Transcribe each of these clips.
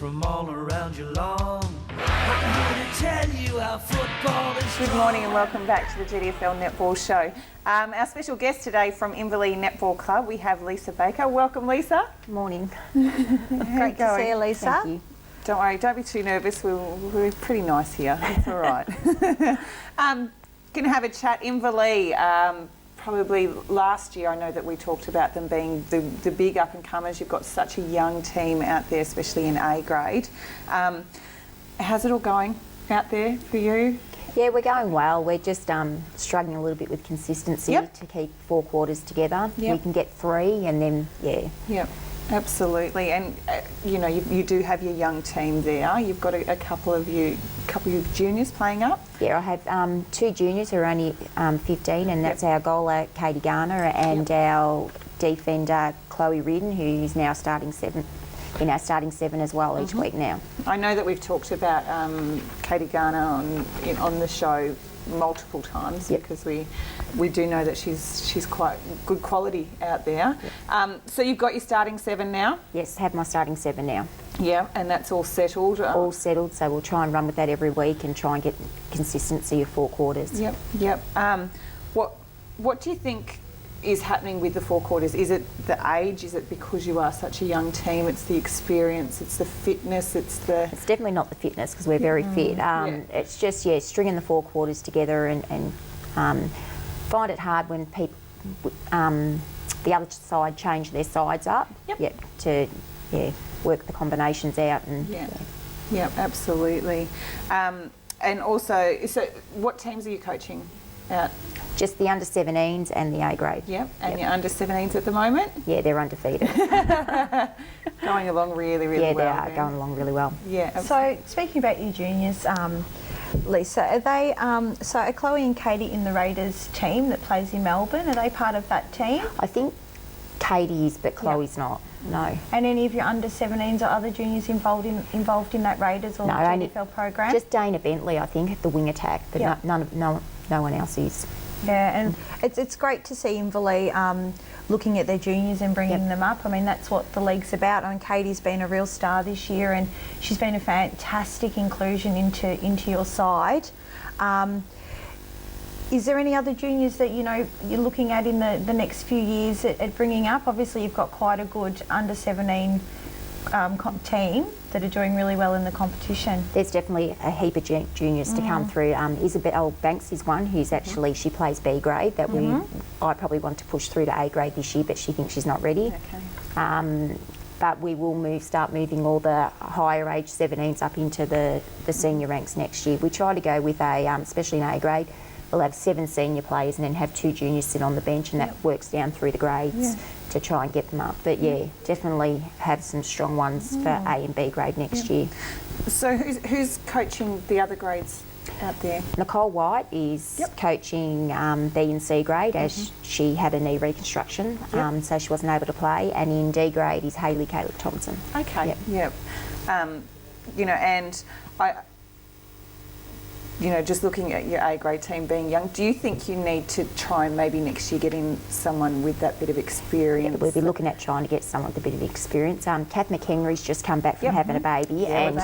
from all around your lawn. I'm here to tell you how football is. Good morning and welcome back to the GDFL Netball Show. Our special guest today from Inverleigh Netball Club, we have Lisa Baker. Welcome, Lisa. Morning. Great to see you, Lisa. Thank you. Don't worry, don't be too nervous. We're pretty nice here. It's all right. Going to have a chat. Inverleigh, probably last year, I know that we talked about them being the big up-and-comers. You've got such a young team out there, especially in A grade. How's it all going out there for you? Yeah, we're going well. We're just struggling a little bit with consistency to keep 4 quarters together. We can get 3 and then, Yep, absolutely. And, you know, you do have your young team there. You've got a couple of juniors playing up. Yeah, I have 2 juniors who are only 15, and that's our goaler, Katie Garner, and our defender, Chloe Ridden, who is now starting 7 in our starting 7 as well each week now. I know that we've talked about Katie Garner on the show multiple times because we do know that she's quite good quality out there. So you've got your starting 7 now? Yes, have my starting 7 now. Yeah, and that's all settled? All settled, so we'll try and run with that every week and try and get consistency of 4 quarters. Yep. What do you think is happening with the 4 quarters? Is it the age? Is it because you are such a young team? It's the experience, it's the fitness, it's definitely not the fitness because we're very fit. It's just, stringing the 4 quarters together and find it hard when people, the other side change their sides up to work the combinations out. And Yeah, absolutely. And also, so what teams are you coaching out? Just the under-17s and the A grade. And your under-17s at the moment? Yeah, they're undefeated. Going along really well. Yeah, they are going along really well. Yeah. So, speaking about your juniors, Lisa, are they, so are Chloe and Katie in the Raiders team that plays in Melbourne? Are they part of that team? I think Katie is, but Chloe's not. No. And any of your under-17s or other juniors involved in that Raiders or GDFL program? Just Dana Bentley, I think, at the wing attack, but no one else is. Yeah, and it's great to see Inverleigh looking at their juniors and bringing them up. I mean, that's what the league's about. I mean, Katie's been a real star this year, and she's been a fantastic inclusion into your side. Is there any other juniors that you're looking at in the next few years at bringing up? Obviously, you've got quite a good under-17 team that are doing really well in the competition. There's definitely a heap of juniors to come through. Isabel Banks is one who's actually, she plays B grade that I probably want to push through to A grade this year, but she thinks she's not ready. But we will start moving all the higher age 17s up into the senior ranks next year. We try to go with especially in A grade, we'll have 7 senior players and then have 2 juniors sit on the bench, and that works down through the grades to try and get them up. But definitely have some strong ones for A and B grade next year. So who's coaching the other grades out there? Nicole White is coaching B and C grade as she had a knee reconstruction, so she wasn't able to play. And in D grade is Hayley Caleb Thompson. Okay. And just looking at your A grade team being young, do you think you need to try and maybe next year get in someone with that bit of experience? Yeah, we'll be looking at trying to get someone with a bit of experience. Kath McHenry's just come back from having a baby, and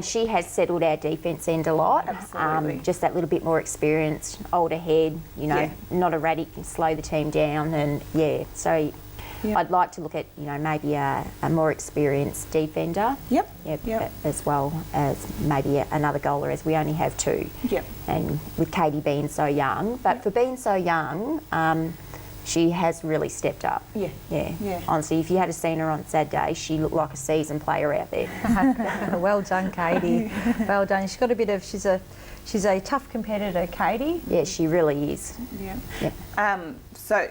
she has settled our defence end a lot. Absolutely. Just that little bit more experience, older head, not erratic, slow the team down, and so. I'd like to look at, maybe a more experienced defender. As well as maybe another goaler, as we only have 2. And with Katie being so young, but for being so young, she has really stepped up. Honestly, if you had seen her on Saturday, she looked like a seasoned player out there. Well done, Katie. Well done. She's got a bit of. She's a tough competitor, Katie. Yeah, she really is. So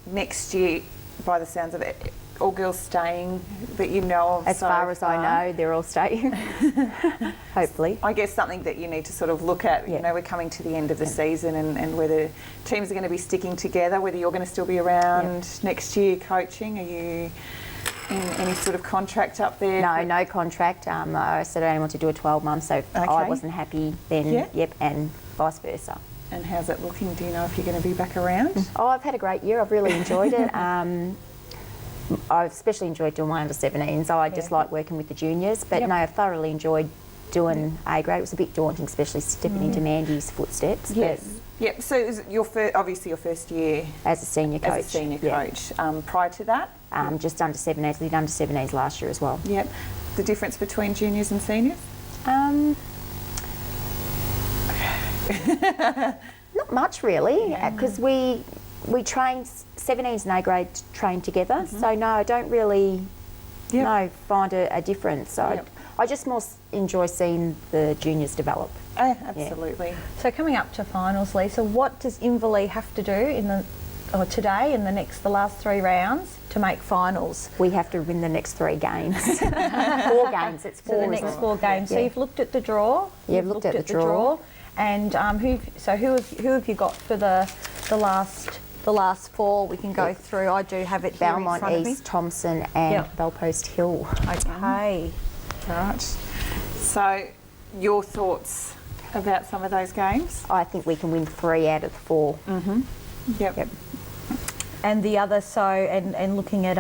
next year, by the sounds of it, all girls staying that you know of? As far as I know, they're all staying. Hopefully. I guess something that you need to sort of look at, we're coming to the end of the season and whether teams are going to be sticking together, whether you're going to still be around next year coaching. Are you in any sort of contract up there? No contract. I said I only want to do a 12 months, so I wasn't happy then, and vice versa. And how's it looking? Do you know if you're going to be back around? Oh, I've had a great year. I've really enjoyed it. I've especially enjoyed doing my under-17s. I just like working with the juniors, but Yep. no, I thoroughly enjoyed doing A grade. It was a bit daunting, especially stepping into Mandy's footsteps. Yep. So is it obviously your first year But as a senior coach. as a senior yeah. coach. Prior to that, Just under 17s. Did under 17s last year as well. yep. The difference between juniors and seniors? Not much really, because we train 17s and A grade train together. So no, I don't really find a difference. Yep. I just more enjoy seeing the juniors develop. Absolutely. So coming up to finals, Lisa, what does Inverleigh have to do today in the last 3 rounds to make finals? We have to win the next 3 games. 4 games. It's 4. So the next 4 games. So you've looked at the draw. Yeah, You've looked at the draw. And who have you got for the last 4? We can go through. I do have it here in Belmont front of me. East, Thompson, and Bellpost Hill. Okay. Right. So, your thoughts about some of those games? I think we can win 3 out of the 4. Yep. And the other, and looking at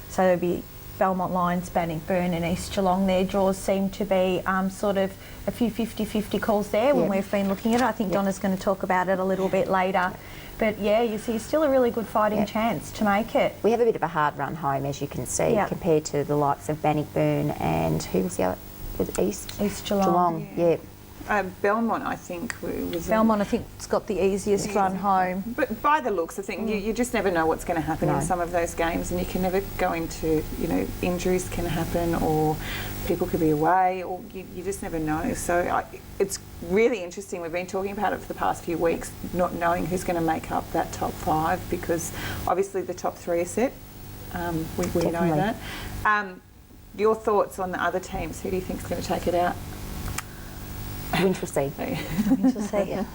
so there'll be Belmont Lions, Bannockburn and East Geelong. Their draws seem to be sort of a few 50-50 calls there when we've been looking at it. I think Donna's going to talk about it a little bit later. But yeah, you see still a really good fighting chance to make it. We have a bit of a hard run home, as you can see, compared to the likes of Bannockburn and who was the other? Was it East Geelong. Yeah. Belmont, I think, was... Belmont, I think, has got the easiest run home. But by the looks of things, you just never know what's going to happen in some of those games, and you can never go into, injuries can happen, or people could be away, or you just never know. So it's really interesting. We've been talking about it for the past few weeks, not knowing who's going to make up that top 5, because obviously the top 3 are set. We know that. Your thoughts on the other teams? Who do you think is going to take it out? Winchelsea. Winchelsea.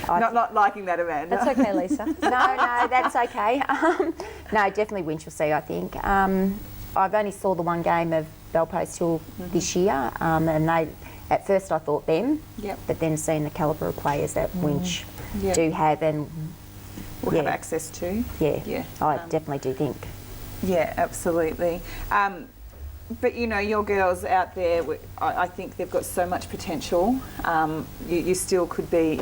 Not liking that, Amanda. That's okay, Lisa. No, that's okay. No, definitely Winchelsea, I think. I've only saw the one game of Bellpost Hill this year, and at first I thought them, but then seeing the calibre of players that Winch do have and we'll have access to. I definitely do think. Yeah, absolutely. But your girls out there, I think they've got so much potential. You still could be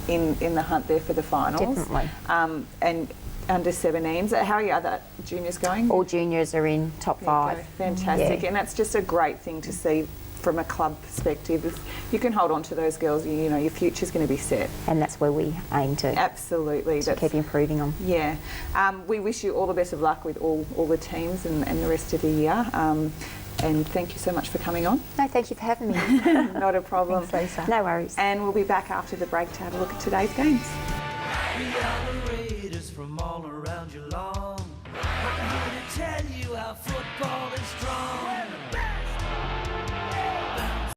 in the hunt there for the finals. Definitely. And under 17s. How are your other juniors going? All juniors are in top 5. Fantastic, and that's just a great thing to see from a club perspective. If you can hold on to those girls, your future's going to be set. And that's where we aim to. Absolutely. To keep improving on. Yeah. We wish you all the best of luck with all the teams and the rest of the year. And thank you so much for coming on. No, thank you for having me. Not a problem. Thanks, Lisa. No worries. And we'll be back after the break to have a look at today's games. We are the raiders from all around your lawn.